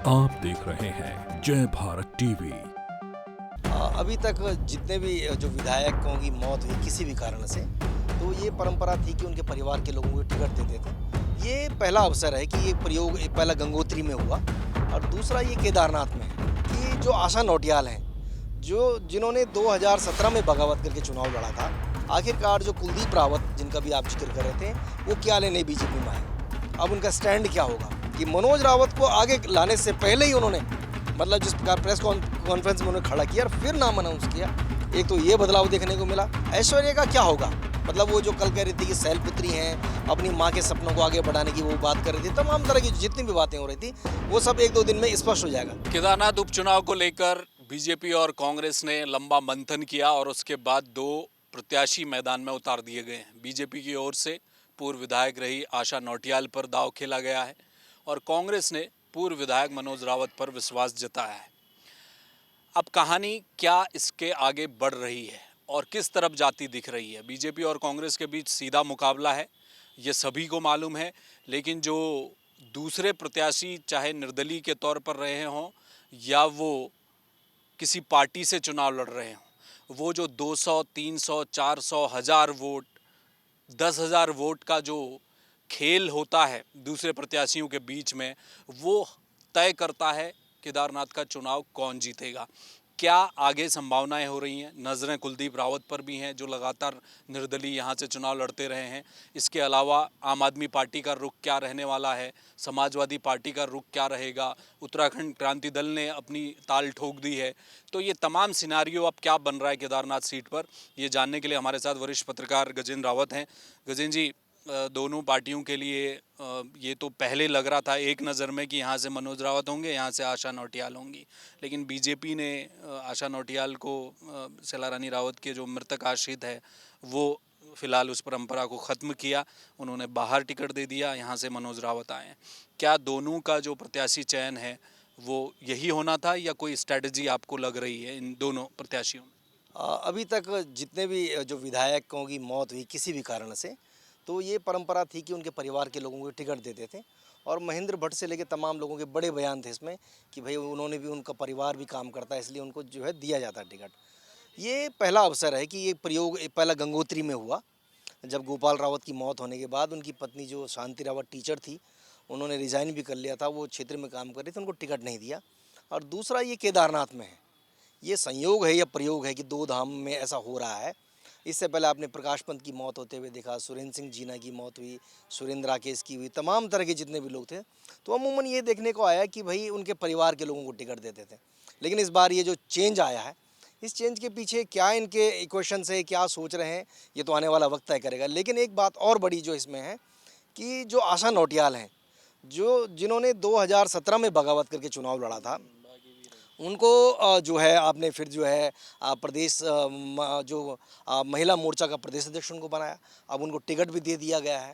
आप देख रहे हैं जय भारत टीवी। अभी तक जितने भी जो विधायकों की मौत हुई किसी भी कारण से, तो ये परंपरा थी कि उनके परिवार के लोगों को टिकट देते थे। ये पहला अवसर है कि ये प्रयोग पहला गंगोत्री में हुआ और दूसरा ये केदारनाथ में है कि जो आशा नौटियाल हैं, जिन्होंने 2017 में बगावत करके चुनाव लड़ा था, आखिरकार जो कुलदीप रावत जिनका भी आप जिक्र कर रहे थे, वो क्या लेने बीजेपी में आए। अब उनका स्टैंड क्या होगा कि मनोज रावत को आगे लाने से पहले ही उन्होंने मतलब जिस प्रकार प्रेस कॉन्फ्रेंस में उन्होंने खड़ा किया और फिर नाम अनाउंस किया, एक तो ये बदलाव देखने को मिला। ऐश्वर्या का क्या होगा, मतलब वो जो कल कह रही थी कि शैलपुत्री हैं, अपनी माँ के सपनों को आगे बढ़ाने की वो बात कर रही थी, तमाम तरह की जितनी भी बातें हो रही थी वो सब एक दो दिन में स्पष्ट हो जाएगा। केदारनाथ उपचुनाव को लेकर बीजेपी और कांग्रेस ने लंबा मंथन किया और उसके बाद दो प्रत्याशी मैदान में उतार दिए गए हैं। बीजेपी की ओर से पूर्व विधायक रही आशा नौटियाल पर दांव खेला गया है और कांग्रेस ने पूर्व विधायक मनोज रावत पर विश्वास जताया है। अब कहानी क्या इसके आगे बढ़ रही है और किस तरफ जाती दिख रही है? बीजेपी और कांग्रेस के बीच सीधा मुकाबला है, ये सभी को मालूम है, लेकिन जो दूसरे प्रत्याशी चाहे निर्दलीय के तौर पर रहे हों या वो किसी पार्टी से चुनाव लड़ रहे हों, वो जो 200, 300, 400, 1000 वोट, 10,000 वोट का जो खेल होता है दूसरे प्रत्याशियों के बीच में, वो तय करता है केदारनाथ का चुनाव कौन जीतेगा। क्या आगे संभावनाएं हो रही हैं? नज़रें कुलदीप रावत पर भी हैं जो लगातार निर्दलीय यहाँ से चुनाव लड़ते रहे हैं। इसके अलावा आम आदमी पार्टी का रुख क्या रहने वाला है, समाजवादी पार्टी का रुख क्या रहेगा, उत्तराखंड क्रांति दल ने अपनी ताल ठोक दी है। तो ये तमाम सिनारियो अब क्या बन रहा है केदारनाथ सीट पर, ये जानने के लिए हमारे साथ वरिष्ठ पत्रकार गजेंद्र रावत हैं। गजेंद्र जी, दोनों पार्टियों के लिए ये तो पहले लग रहा था एक नज़र में कि यहाँ से मनोज रावत होंगे, यहाँ से आशा नौटियाल होंगी, लेकिन बीजेपी ने आशा नौटियाल को शैला रानी रावत के जो मृतक आश्रित है वो फिलहाल उस परंपरा को ख़त्म किया, उन्होंने बाहर टिकट दे दिया, यहाँ से मनोज रावत आए हैं। क्या दोनों का जो प्रत्याशी चयन है वो यही होना था या कोई स्ट्रैटेजी आपको लग रही है इन दोनों प्रत्याशियों में? अभी तक जितने भी जो विधायकों की मौत हुई किसी भी कारण से, तो ये परंपरा थी कि उनके परिवार के लोगों को टिकट देते थे और महेंद्र भट्ट से लेकर तमाम लोगों के बड़े बयान थे इसमें कि भाई उन्होंने भी, उनका परिवार भी काम करता है इसलिए उनको जो है दिया जाता है टिकट। ये पहला अवसर है कि ये प्रयोग पहला गंगोत्री में हुआ, जब गोपाल रावत की मौत होने के बाद उनकी पत्नी जो शांति रावत टीचर थी, उन्होंने रिज़ाइन भी कर लिया था, वो क्षेत्र में काम कर रही थी, उनको टिकट नहीं दिया। और दूसरा ये केदारनाथ में है, ये संयोग है या प्रयोग है कि दो धाम में ऐसा हो रहा है। इससे पहले आपने प्रकाश पंत की मौत होते हुए देखा, सुरेंद्र सिंह जीना की मौत हुई, सुरेंद्र राकेश की हुई, तमाम तरह के जितने भी लोग थे, तो अमूमन ये देखने को आया कि भाई उनके परिवार के लोगों को टिकट देते थे। लेकिन इस बार ये जो चेंज आया है, इस चेंज के पीछे क्या इनके इक्वेशंस है, क्या सोच रहे हैं, ये तो आने वाला वक्त तय करेगा। लेकिन एक बात और बड़ी जो इसमें है कि जो आशा नौटियाल हैं, जिन्होंने 2017 में बगावत करके चुनाव लड़ा था, उनको जो है आपने फिर जो है प्रदेश जो महिला मोर्चा का प्रदेश अध्यक्ष उनको बनाया, अब उनको टिकट भी दे दिया गया है।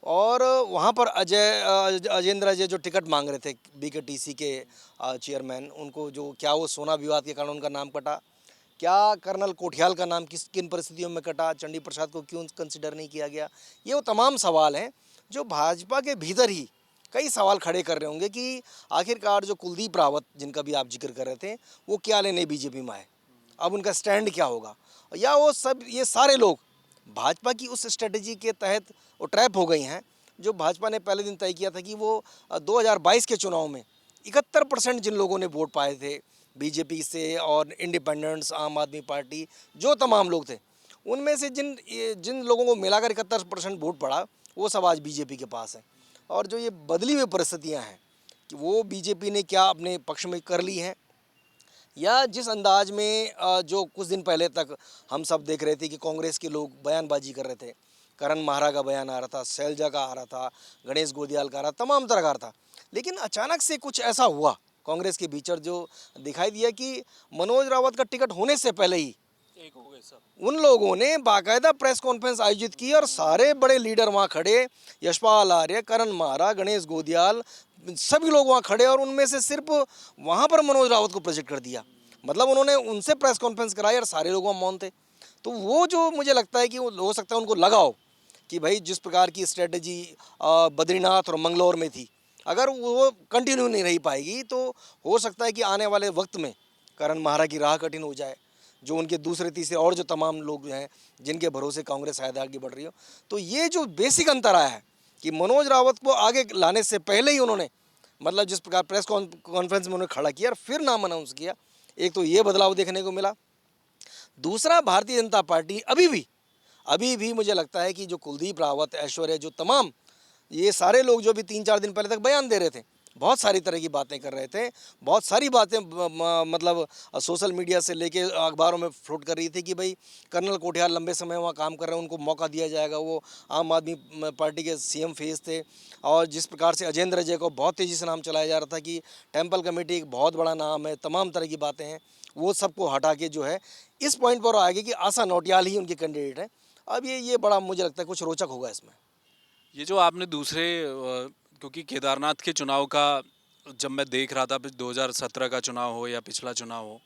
और वहाँ पर अजेंद्र अजय जो टिकट मांग रहे थे बीकेटीसी के चेयरमैन, उनको जो क्या वो सोना विवाद के कारण उनका नाम कटा, क्या कर्नल कोठियाल का नाम किन परिस्थितियों में कटा, चंडी प्रसाद को क्यों कंसिडर नहीं किया गया, ये वो तमाम सवाल हैं जो भाजपा के भीतर ही कई सवाल खड़े कर रहे होंगे कि आखिरकार जो कुलदीप रावत जिनका भी आप जिक्र कर रहे थे, वो क्या लेने बीजेपी में आए, अब उनका स्टैंड क्या होगा, या वो सब ये सारे लोग भाजपा की उस स्ट्रेटजी के तहत वो ट्रैप हो गई हैं जो भाजपा ने पहले दिन तय किया था कि वो 2022 के चुनाव में 71% जिन लोगों ने वोट पाए थे बीजेपी से और इंडिपेंडेंट्स, आम आदमी पार्टी, जो तमाम लोग थे, उनमें से जिन जिन लोगों को मिलाकर 71% वोट पड़ा, वो सब आज बीजेपी के पास है। और जो ये बदली हुई परिस्थितियाँ हैं कि वो बीजेपी ने क्या अपने पक्ष में कर ली हैं, या जिस अंदाज में जो कुछ दिन पहले तक हम सब देख रहे थे कि कांग्रेस के लोग बयानबाजी कर रहे थे, करण माहरा का बयान आ रहा था, शैलजा का आ रहा था, गणेश गोदियाल का आ रहा, तमाम तरह का आ रहा था, लेकिन अचानक से कुछ ऐसा हुआ कांग्रेस के भीतर जो दिखाई दिया कि मनोज रावत का टिकट होने से पहले ही एक हो गए सब, उन लोगों ने बाकायदा प्रेस कॉन्फ्रेंस आयोजित की और सारे बड़े लीडर वहाँ खड़े, यशपाल आर्य, करण माहरा, गणेश गोदियाल, सभी लोग वहाँ खड़े, और उनमें से सिर्फ वहाँ पर मनोज रावत को प्रोजेक्ट कर दिया। मतलब उन्होंने उनसे प्रेस कॉन्फ्रेंस कराई और सारे लोग वहाँ मौन थे। तो वो जो मुझे लगता है कि हो सकता है उनको लगा हो कि भाई जिस प्रकार की स्ट्रेटजी बद्रीनाथ और मंगलौर में थी, अगर वो कंटिन्यू नहीं रही पाएगी तो हो सकता है कि आने वाले वक्त में करण महारा की राह कठिन हो जाए, जो उनके दूसरे तीसरे और जो तमाम लोग हैं जिनके भरोसे कांग्रेस शायद आगे बढ़ रही हो। तो ये जो बेसिक अंतर आया है कि मनोज रावत को आगे लाने से पहले ही उन्होंने मतलब जिस प्रकार प्रेस कॉन्फ्रेंस में उन्होंने खड़ा किया और फिर नाम अनाउंस किया, एक तो ये बदलाव देखने को मिला। दूसरा, भारतीय जनता पार्टी अभी भी मुझे लगता है कि जो कुलदीप रावत, ऐश्वर्या, जो तमाम ये सारे लोग जो भी 3-4 दिन पहले तक बयान दे रहे थे, बहुत सारी तरह की बातें कर रहे थे, बहुत सारी बातें मतलब सोशल मीडिया से लेके अखबारों में फ्लोट कर रही थी कि भाई कर्नल कोठियाल लंबे समय वहाँ काम कर रहे हैं, उनको मौका दिया जाएगा। वो आम आदमी पार्टी के सीएम फेस थे और जिस प्रकार से अजेंद्र अजय को बहुत तेज़ी से नाम चलाया जा रहा था कि टेम्पल कमेटी एक बहुत बड़ा नाम है, तमाम तरह की बातें हैं, वो सबको हटा के जो है इस पॉइंट पर आ गए कि आशा नौटियाल ही उनके कैंडिडेट हैं। अब ये बड़ा मुझे लगता है कुछ रोचक होगा इसमें। ये जो आपने दूसरे क्योंकि केदारनाथ के चुनाव का जब मैं देख रहा था, 2017 का चुनाव हो या पिछला चुनाव हो,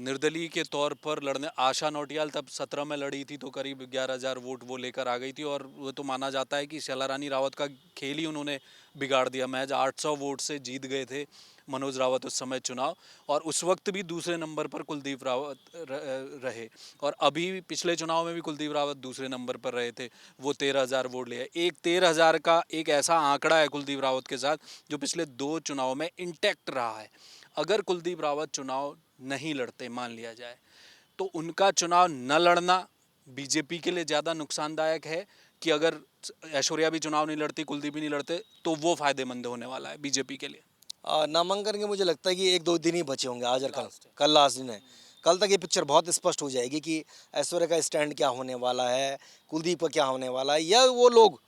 निर्दलीय के तौर पर लड़ने आशा नौटियाल तब 17 में लड़ी थी तो करीब 11,000 वोट वो लेकर आ गई थी और वो तो माना जाता है कि शैला रानी रावत का खेल ही उन्होंने बिगाड़ दिया। महज 800 वोट से जीत गए थे मनोज रावत उस समय चुनाव, और उस वक्त भी दूसरे नंबर पर कुलदीप रावत रहे, और अभी पिछले चुनाव में भी कुलदीप रावत दूसरे नंबर पर रहे थे, वो 13,000 वोट लिए। एक 13,000 का एक ऐसा आंकड़ा है कुलदीप रावत के साथ जो पिछले 2 चुनाव में इंटैक्ट रहा है। अगर कुलदीप रावत चुनाव नहीं लड़ते, मान लिया जाए, तो उनका चुनाव न लड़ना बीजेपी के लिए ज़्यादा नुकसानदायक है कि अगर ऐश्वर्या भी चुनाव नहीं लड़ती, कुलदीप भी नहीं लड़ते, तो वो फायदेमंद होने वाला है बीजेपी के लिए। नामांकन के मुझे लगता है कि 1-2 दिन ही बचे होंगे, आज और कल लास्ट दिन है। कल तक ये पिक्चर बहुत स्पष्ट हो जाएगी कि ऐश्वर्या का स्टैंड क्या होने वाला है, कुलदीप का क्या होने वाला है, या वो लोग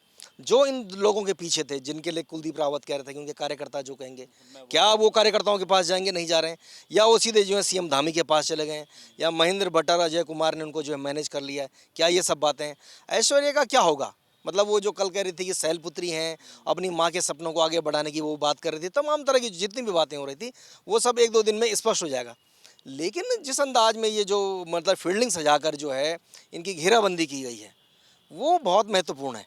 जो इन लोगों के पीछे थे जिनके लिए कुलदीप रावत कह रहे थे कि उनके कार्यकर्ता जो कहेंगे, क्या वो कार्यकर्ताओं के पास जाएंगे, नहीं जा रहे हैं, या वो सीधे जो है सीएम धामी के पास चले गए हैं, या महेंद्र भट्टाचार्य, अजय कुमार ने उनको जो है मैनेज कर लिया है, क्या ये सब बातें हैं। ऐश्वर्या का क्या होगा, मतलब वो जो कल कह रही थी कि शैलपुत्री हैं, अपनी माँ के सपनों को आगे बढ़ाने की वो बात कर रही थी, तमाम तरह की जितनी भी बातें हो रही थी वो सब 1-2 दिन में स्पष्ट हो जाएगा। लेकिन जिस अंदाज में ये जो मतलब फील्डिंग सजाकर जो है इनकी घेराबंदी की गई है वो बहुत महत्वपूर्ण है।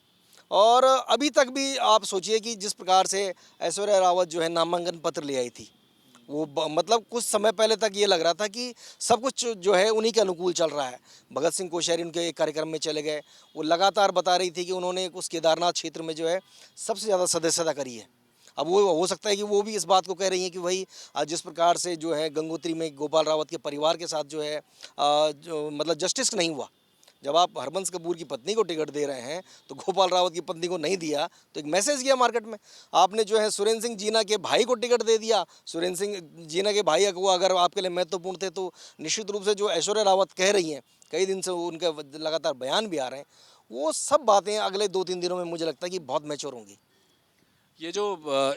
और अभी तक भी आप सोचिए कि जिस प्रकार से ऐश्वर्या रावत जो है नामांकन पत्र ले आई थी, वो मतलब कुछ समय पहले तक ये लग रहा था कि सब कुछ जो है उन्हीं के अनुकूल चल रहा है। भगत सिंह कोश्यारी उनके एक कार्यक्रम में चले गए, वो लगातार बता रही थी कि उन्होंने उस केदारनाथ क्षेत्र में जो है सबसे ज़्यादा सदस्यता करी है। अब वो हो सकता है कि वो भी इस बात को कह रही हैं कि भाई जिस प्रकार से जो है गंगोत्री में गोपाल रावत के परिवार के साथ जो है जो मतलब जस्टिस नहीं हुआ, जब आप हरबंस कपूर की पत्नी को टिकट दे रहे हैं तो गोपाल रावत की पत्नी को नहीं दिया, तो एक मैसेज गया मार्केट में। आपने जो है सुरेंद्र सिंह जीना के भाई को टिकट दे दिया, सुरेंद्र सिंह जीना के भाई को अगर आपके लिए महत्वपूर्ण थे, तो निश्चित रूप से जो ऐश्वर्या रावत कह रही हैं, कई दिन से उनके लगातार बयान भी आ रहे हैं, वो सब बातें अगले 2-3 दिनों में मुझे लगता है कि बहुत मैच्योर होंगी। ये जो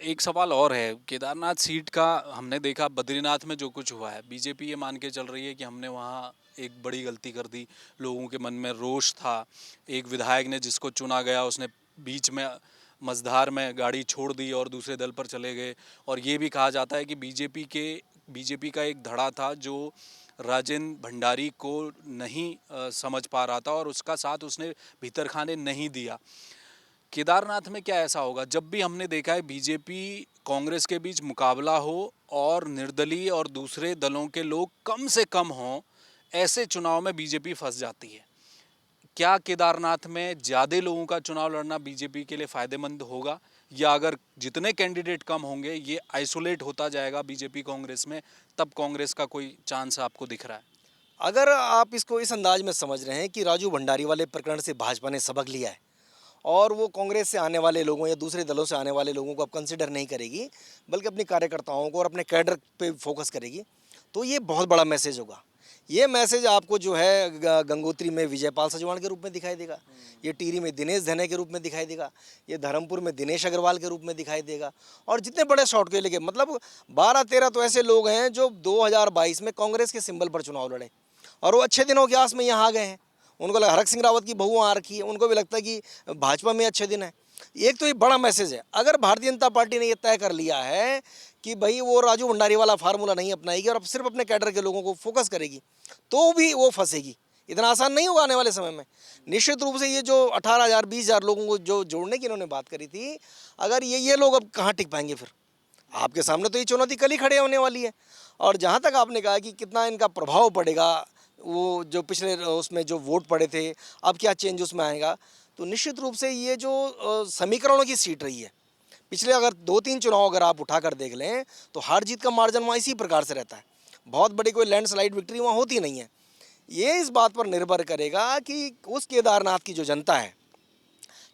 एक सवाल और है केदारनाथ सीट का, हमने देखा बद्रीनाथ में जो कुछ हुआ है, बीजेपी ये मान के चल रही है कि हमने वहाँ एक बड़ी गलती कर दी, लोगों के मन में रोष था, एक विधायक ने जिसको चुना गया उसने बीच में मझधार में गाड़ी छोड़ दी और दूसरे दल पर चले गए, और ये भी कहा जाता है कि बीजेपी का एक धड़ा था जो राजेंद्र भंडारी को नहीं समझ पा रहा था और उसका साथ उसने भीतर खाने नहीं दिया। केदारनाथ में क्या ऐसा होगा? जब भी हमने देखा है बीजेपी कांग्रेस के बीच मुकाबला हो और निर्दलीय और दूसरे दलों के लोग कम से कम हों, ऐसे चुनाव में बीजेपी फंस जाती है। क्या केदारनाथ में ज़्यादा लोगों का चुनाव लड़ना बीजेपी के लिए फ़ायदेमंद होगा, या अगर जितने कैंडिडेट कम होंगे ये आइसोलेट होता जाएगा बीजेपी कांग्रेस में, तब कांग्रेस का कोई चांस आपको दिख रहा है? अगर आप इसको इस अंदाज में समझ रहे हैं कि राजू भंडारी वाले प्रकरण से भाजपा ने सबक लिया है और वो कांग्रेस से आने वाले लोगों या दूसरे दलों से आने वाले लोगों को अब कंसिडर नहीं करेगी, बल्कि अपने कार्यकर्ताओं को और अपने कैडर पे फोकस करेगी, तो ये बहुत बड़ा मैसेज होगा। ये मैसेज आपको जो है गंगोत्री में विजयपाल सजवाण के रूप में दिखाई देगा, ये टिहरी में दिनेश धने के रूप में दिखाई देगा, ये धर्मपुर में दिनेश अग्रवाल के रूप में दिखाई देगा, और जितने बड़े शॉर्ट के लेके मतलब 12-13 तो ऐसे लोग हैं जो 2022 में कांग्रेस के सिंबल पर चुनाव लड़े और वो अच्छे दिनों के आस में यहाँ आ गए हैं। उनको लगा हरक सिंह रावत की बहू आ रखी है, उनको भी लगता है कि भाजपा में अच्छे दिन है। एक तो ये बड़ा मैसेज है। अगर भारतीय जनता पार्टी ने ये तय कर लिया है कि भाई वो राजू भंडारी वाला फार्मूला नहीं अपनाएगी और अब सिर्फ अपने कैडर के लोगों को फोकस करेगी, तो भी वो फंसेगी। इतना आसान नहीं होगा आने वाले समय में। निश्चित रूप से ये जो 18,000 20,000 लोगों को जो जोड़ने की इन्होंने बात करी थी, अगर ये लोग अब कहाँ टिक पाएंगे फिर? आपके सामने तो ये चुनौती कल ही खड़े होने वाली है। और जहाँ तक आपने कहा कि कितना इनका प्रभाव पड़ेगा, वो जो पिछले उसमें जो वोट पड़े थे, अब क्या चेंज उसमें आएगा, तो निश्चित रूप से ये जो समीकरणों की सीट रही है, पिछले अगर 2-3 चुनाव अगर आप उठाकर देख लें तो हार जीत का मार्जिन वहाँ इसी प्रकार से रहता है। बहुत बड़ी कोई लैंडस्लाइड विक्ट्री वहाँ होती नहीं है। ये इस बात पर निर्भर करेगा कि उस केदारनाथ की जो जनता है,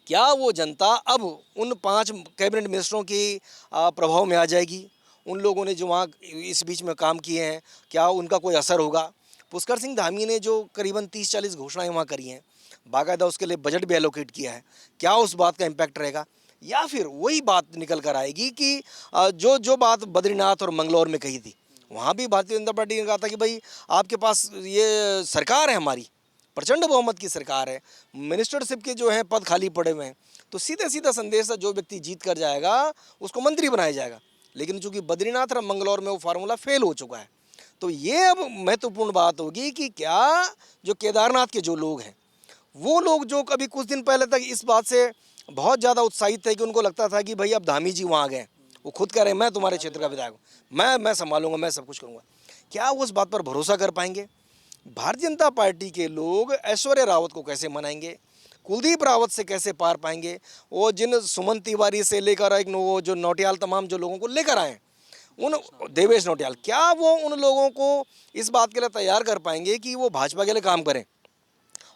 क्या वो जनता अब उन 5 कैबिनेट मिनिस्टरों की प्रभाव में आ जाएगी? उन लोगों ने जो वहाँ इस बीच में काम किए हैं, क्या उनका कोई असर होगा? पुष्कर सिंह धामी ने जो करीबन 30-40 घोषणाएं वहाँ करी हैं, बाकायदा उसके लिए बजट भी एलोकेट किया है, क्या उस बात का इम्पैक्ट रहेगा? या फिर वही बात निकल कर आएगी कि जो बात बद्रीनाथ और मंगलौर में कही थी, वहाँ भी भारतीय जनता पार्टी ने कहा था कि भाई आपके पास ये सरकार है, हमारी प्रचंड बहुमत की सरकार है, मिनिस्टरशिप के जो हैं पद खाली पड़े हुए हैं, तो सीधा सीधा संदेश है जो व्यक्ति जीत कर जाएगा उसको मंत्री बनाया जाएगा। लेकिन चूंकि बद्रीनाथ और मंगलौर में वो फार्मूला फेल हो चुका है, तो ये अब महत्वपूर्ण बात होगी कि क्या जो केदारनाथ के जो लोग हैं, वो लोग जो कभी कुछ दिन पहले तक इस बात से बहुत ज़्यादा उत्साहित थे कि उनको लगता था कि भाई अब धामी जी वहाँ गए, वो खुद कह रहे हैं मैं तुम्हारे क्षेत्र का विधायक हूँ, मैं संभालूंगा, मैं सब कुछ करूँगा, क्या वो उस बात पर भरोसा कर पाएंगे? भारतीय जनता पार्टी के लोग ऐश्वर्या रावत को कैसे मनाएंगे, कुलदीप रावत से कैसे पार पाएंगे? वो जिन सुमन तिवारी से लेकर एक वो जो नौटियाल तमाम जो लोगों को लेकर आए, उन देवेश नौटियाल, क्या वो उन लोगों को इस बात के लिए तैयार कर पाएंगे कि वो भाजपा के लिए काम करें?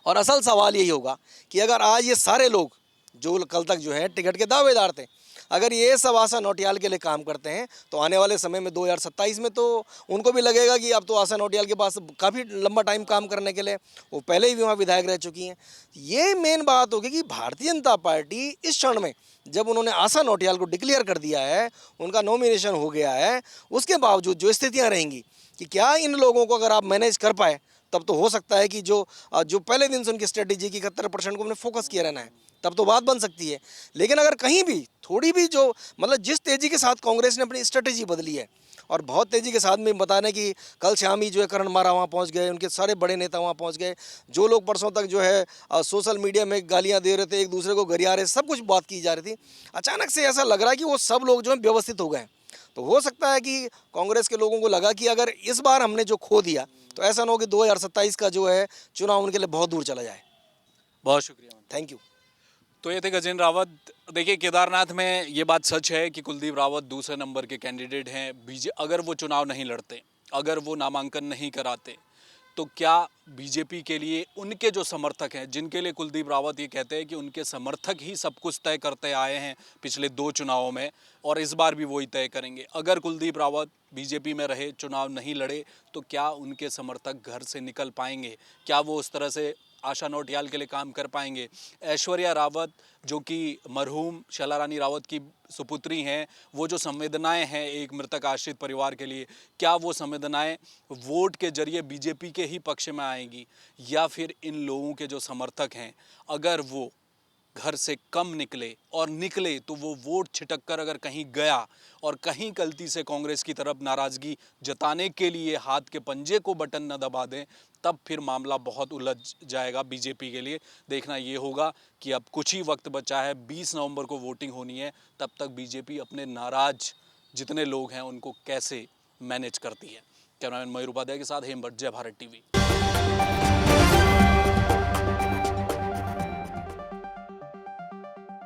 और असल सवाल यही होगा कि अगर आज ये सारे लोग जो कल तक जो हैं टिकट के दावेदार थे, अगर ये सब आशा नौटियाल के लिए काम करते हैं, तो आने वाले समय में 2027 में तो उनको भी लगेगा कि अब तो आशा नौटियाल के पास काफ़ी लंबा टाइम काम करने के लिए, वो पहले ही वहाँ विधायक रह चुकी हैं। ये मेन बात होगी कि भारतीय जनता पार्टी इस क्षण में जब उन्होंने आशा नौटियाल को डिक्लेयर कर दिया है, उनका नॉमिनेशन हो गया है, उसके बावजूद जो स्थितियाँ रहेंगी कि क्या इन लोगों को अगर आप मैनेज कर पाए, तब तो हो सकता है कि जो पहले दिन से उनकी स्ट्रेटेजी की 71% को उन्हें फोकस किया रहना है, तब तो बात बन सकती है। लेकिन अगर कहीं भी थोड़ी भी जो मतलब जिस तेज़ी के साथ कांग्रेस ने अपनी स्ट्रेटेजी बदली है, और बहुत तेज़ी के साथ में बता रहे कि कल शाम ही जो है करण मारा वहाँ पहुँच गए, उनके सारे बड़े नेता वहाँ पहुँच गए, जो लोग परसों तक जो है सोशल मीडिया में गालियाँ दे रहे थे, एक दूसरे को गरिया रहे, सब कुछ बात की जा रही थी, अचानक से ऐसा लग रहा है कि वो सब लोग जो है व्यवस्थित हो गए। तो हो सकता है कि कांग्रेस के लोगों को लगा कि अगर इस बार हमने जो खो दिया, तो ऐसा ना हो कि 2027 का जो है चुनाव उनके लिए बहुत दूर चला जाए। बहुत शुक्रिया। Thank you. तो ये थे गजेंद्र रावत। देखिए, केदारनाथ में ये बात सच है कि कुलदीप रावत दूसरे नंबर के कैंडिडेट हैं। अगर वो चुनाव नहीं लड़ते, अगर वो नामांकन नहीं कराते, तो क्या बीजेपी के लिए उनके जो समर्थक हैं, जिनके लिए कुलदीप रावत ये कहते हैं कि उनके समर्थक ही सब कुछ तय करते आए हैं पिछले 2 चुनावों में, और इस बार भी वही तय करेंगे, अगर कुलदीप रावत बीजेपी में रहे, चुनाव नहीं लड़े, तो क्या उनके समर्थक घर से निकल पाएंगे? क्या वो उस तरह से आशा नौटियाल के लिए काम कर पाएंगे? ऐश्वर्या रावत, जो कि मरहूम शैला रानी रावत की सुपुत्री हैं, वो जो संवेदनाएं हैं एक मृतक आश्रित परिवार के लिए, क्या वो संवेदनाएं वोट के जरिए बीजेपी के ही पक्ष में आएंगी, या फिर इन लोगों के जो समर्थक हैं, अगर वो घर से कम निकले, और निकले तो वो वोट छिटक कर अगर कहीं गया और कहीं गलती से कांग्रेस की तरफ नाराज़गी जताने के लिए हाथ के पंजे को बटन न दबा दें, तब फिर मामला बहुत उलझ जाएगा बीजेपी के लिए। देखना ये होगा कि अब कुछ ही वक्त बचा है, 20 नवंबर को वोटिंग होनी है, तब तक बीजेपी अपने नाराज जितने लोग हैं उनको कैसे मैनेज करती है। कैमरामैन मयूर उपाध्याय के साथ हेमभट्ट, जय भारत टीवी।